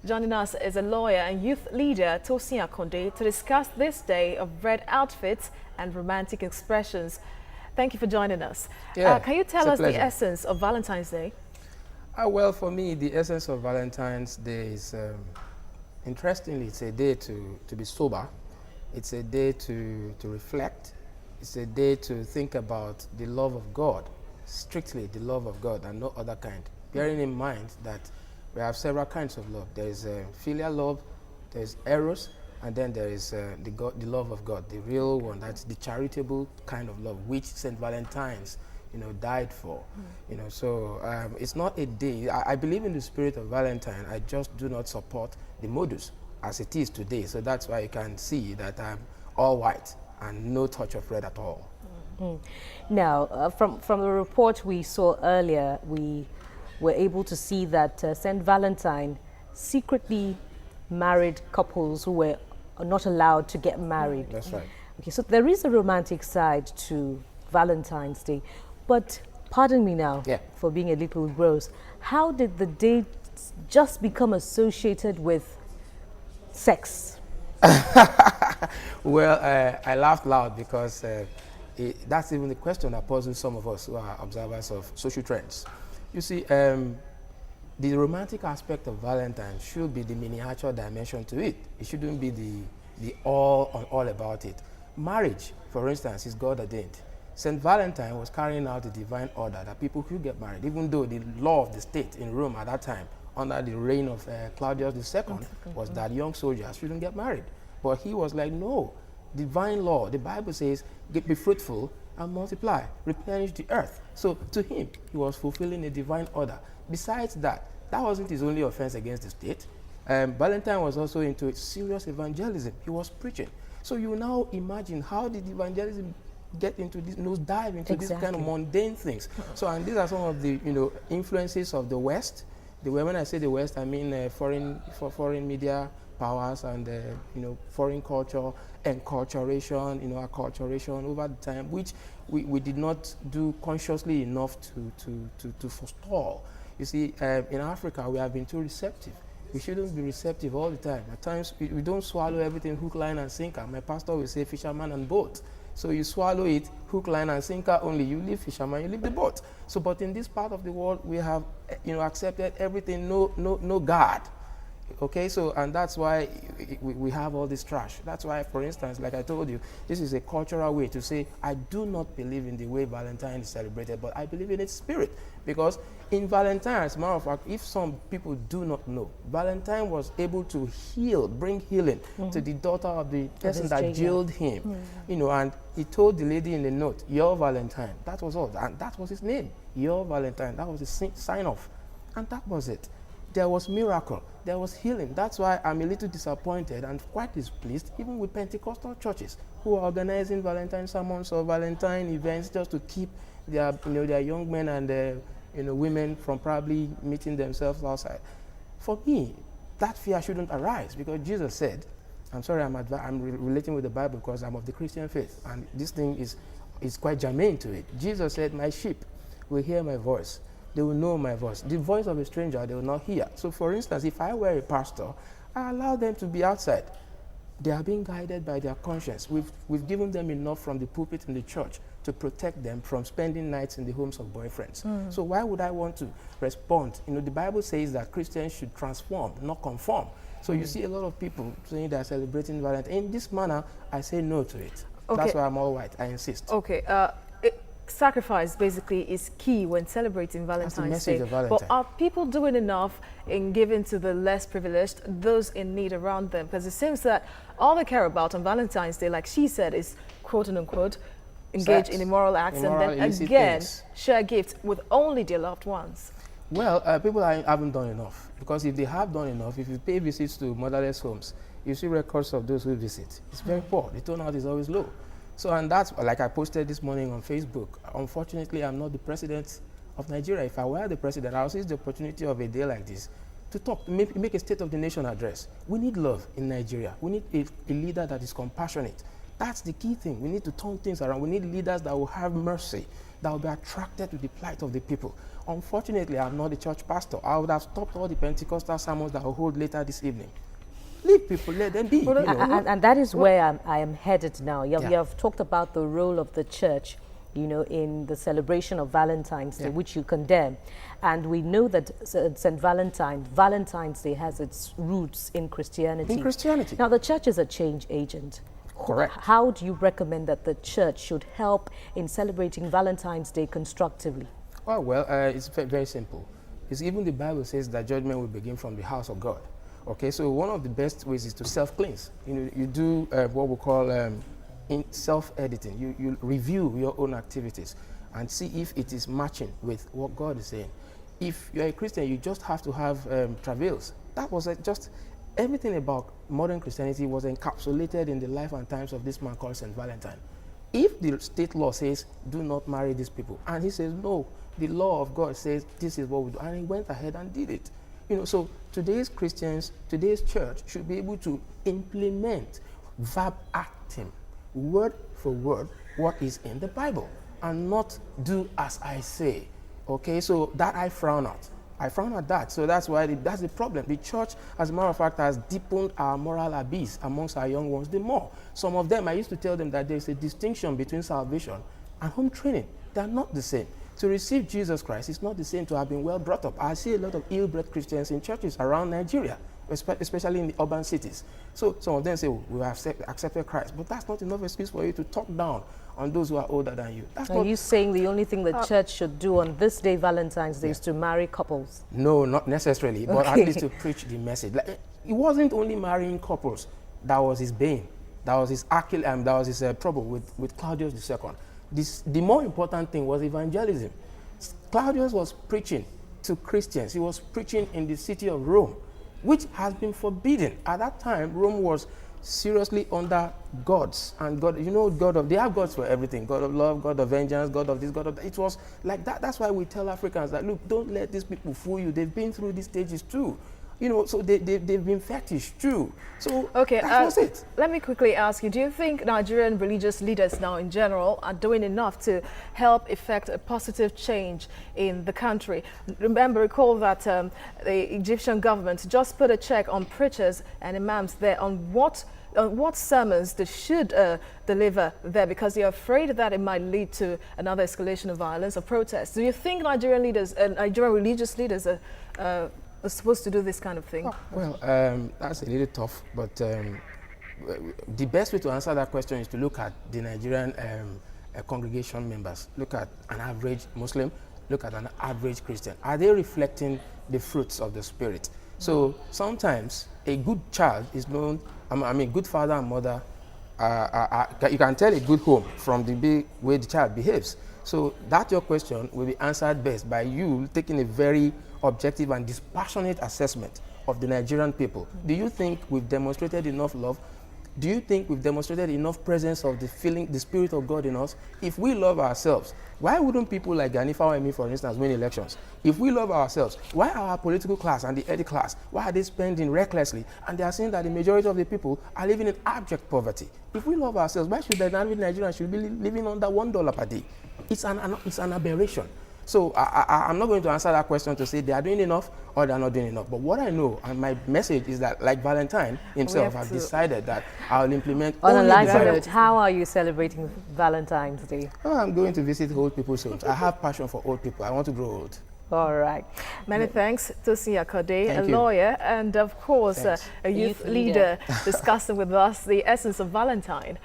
Joining us is a lawyer and youth leader, Tosin Akande, to discuss this day of red outfits and romantic expressions. Thank you for joining us. Yeah, can you tell us pleasure. the essence of Valentine's Day? Well, for me, the essence of Valentine's Day is, interestingly, it's a day to be sober. It's a day to reflect. It's a day to think about the love of God, strictly the love of God and no other kind. Bearing in mind that we have several kinds of love. There is filial love, there is eros, and then there is the love of God, the real one. That's the charitable kind of love, which Saint Valentine's, died for. So it's not a day. I believe in the spirit of Valentine. I just do not support the modus as it is today. So that's why you can see that I'm all white and no touch of red at all. Now, from the report we saw earlier, we were able to see that Saint Valentine secretly married couples who were not allowed to get married. That's right. Okay, so there is a romantic side to Valentine's Day, but pardon me now for being a little gross. How did the day just become associated with sex? Well, I laughed loud because that's even the question that puzzles some of us who are observers of social trends. You see, the romantic aspect of Valentine should be the miniature dimension to it. It shouldn't be the all about it. Marriage, for instance, is God ordained. Saint Valentine was carrying out the divine order that people could get married, even though the law of the state in Rome at that time, under the reign of Claudius II, was that young soldiers shouldn't get married. But he was like, no, divine law, the Bible says, be fruitful and multiply, replenish the earth. So to him, he was fulfilling a divine order. Besides that, that wasn't his only offense against the state. Valentine was also into serious evangelism. He was preaching. So you now imagine how did evangelism get into this, dive into this kind of mundane things. So, and these are some of the influences of the West. When I say the West, I mean foreign media powers and foreign culture, enculturation, acculturation over the time, which we did not do consciously enough to forestall. You see, in Africa, we have been too receptive. We shouldn't be receptive all the time. At times, we don't swallow everything hook, line, and sinker. My pastor will say fisherman and boat. So you swallow it, hook, line, and sinker only. You leave fisherman, you leave the boat. So, but in this part of the world, we have, accepted everything, no guard. Okay, so, and that's why we have all this trash. That's why, for instance, like I told you, this is a cultural way to say, I do not believe in the way Valentine is celebrated, but I believe in its spirit. Because in Valentine, as a matter of fact, if some people do not know, Valentine was able to bring healing to the daughter of the person that jailed him. And he told the lady in the note, your Valentine. That was all. And that was his name, your Valentine. That was his sign off. And that was it. There was miracle. There was healing. That's why I'm a little disappointed and quite displeased, even with Pentecostal churches who are organizing Valentine sermons or Valentine events just to keep their young men and women from probably meeting themselves outside. For me, that fear shouldn't arise because Jesus said, I'm sorry, I'm relating with the Bible because I'm of the Christian faith, and this thing is quite germane to it. Jesus said, my sheep will hear my voice. They will know my voice. The voice of a stranger they will not hear. So for instance, if I were a pastor, I allow them to be outside. They are being guided by their conscience. We've given them enough from the pulpit in the church to protect them from spending nights in the homes of boyfriends. So why would I want to respond? The Bible says that Christians should transform, not conform. So you see a lot of people saying they're celebrating Valentine. In this manner, I say no to it. Okay. That's why I'm all white. I insist. Okay. Sacrifice basically is key when celebrating Valentine's Day. That's the message of Valentine. But are people doing enough in giving to the less privileged, those in need around them? Because it seems that all they care about on Valentine's Day, like she said, is quote unquote engage in immoral acts and then again share gifts with only their loved ones. Well, people haven't done enough, because if they have done enough, if you pay visits to motherless homes, you see records of those who visit. It's very poor. The turnout is always low. So, and that's, like I posted this morning on Facebook, unfortunately, I'm not the president of Nigeria. If I were the president, I'll seize the opportunity of a day like this to talk, to make a State of the Nation address. We need love in Nigeria. We need a leader that is compassionate. That's the key thing. We need to turn things around. We need leaders that will have mercy. that will be attracted to the plight of the people. Unfortunately, I'm not a church pastor. I would have stopped all the Pentecostal sermons that I'll hold later this evening. Leave people, let them be. You know. And that is where I am headed now. You Yeah. have talked about the role of the church, you know, in the celebration of Valentine's Day, Yeah. which you condemn. And we know that Valentine's Day has its roots in Christianity. In Christianity. Now, the church is a change agent. Correct. How do you recommend that the church should help in celebrating Valentine's Day constructively? Oh, well, it's very simple. It's even the Bible says that judgment will begin from the house of God. Okay, so one of the best ways is to self-cleanse. You know, you do what we call in self-editing. You review your own activities and see if it is matching with what God is saying. If you're a Christian, you just have to have travails. That was just everything about modern Christianity was encapsulated in the life and times of this man called St. Valentine. If the state law says, do not marry these people, and he says, no, the law of God says this is what we do, and he went ahead and did it. You know, so today's Christians, today's church should be able to implement verbatim, word for word, what is in the Bible, and not do as I say. Okay, so that I frown at. I frown at that. So that's why that's the problem. The church, as a matter of fact, has deepened our moral abyss amongst our young ones the more. Some of them, I used to tell them that there's a distinction between salvation and home training. They're not the same. To receive Jesus Christ is not the same to have been well brought up. I see a lot of ill-bred Christians in churches around Nigeria, especially in the urban cities. So some of them say, we have accepted Christ, but that's not enough excuse for you to talk down on those who are older than you. That's Are you saying the only thing the church should do on this day, Valentine's Day, is to marry couples? No, not necessarily, but at least to preach the message. Like, it wasn't only marrying couples that was his bane, that was his trouble with Claudius II. The more important thing was evangelism. Claudius was preaching to Christians. He was preaching in the city of Rome, which has been forbidden. At that time, Rome was seriously under gods. And God, you know, they have gods for everything. God of love, God of vengeance, God of this, God of that. It was like that. That's why we tell Africans that, look, don't let these people fool you. They've been through these stages too. You know, so they've been fetish too. So okay, that was it. Let me quickly ask you, do you think Nigerian religious leaders now in general are doing enough to help effect a positive change in the country? Recall that the Egyptian government just put a check on preachers and imams there on what sermons they should deliver there, because they're afraid that it might lead to another escalation of violence or protests. Do you think Nigerian religious leaders are supposed to do this kind of thing? Well, that's a little tough, but the best way to answer that question is to look at the Nigerian congregation members. Look at an average Muslim, look at an average Christian. Are they reflecting the fruits of the Spirit? So sometimes a good child is known, good father and mother, you can tell a good home from the way the child behaves. So that your question will be answered best by you taking a very objective and dispassionate assessment of the Nigerian people. Do you think we've demonstrated enough love? Do you think we've demonstrated enough presence of the Spirit of God in us? If we love ourselves, why wouldn't people like Ganifa or me, for instance, win elections? If we love ourselves, why are our political class and the elite class, why are they spending recklessly? And they are saying that the majority of the people are living in abject poverty. If we love ourselves, why should the average Nigerian should be living under $1 per day? It's an aberration. So I'm not going to answer that question to say they are doing enough or they are not doing enough. But what I know, and my message is that, like Valentine himself, I've decided that I'll implement. On a lighter note, how are you celebrating Valentine's Day? Oh, I'm going to visit old people's homes. I have passion for old people. I want to grow old. All right. Many thanks, Tosin Akande, a lawyer and, of course, a youth leader, discussing with us the essence of Valentine.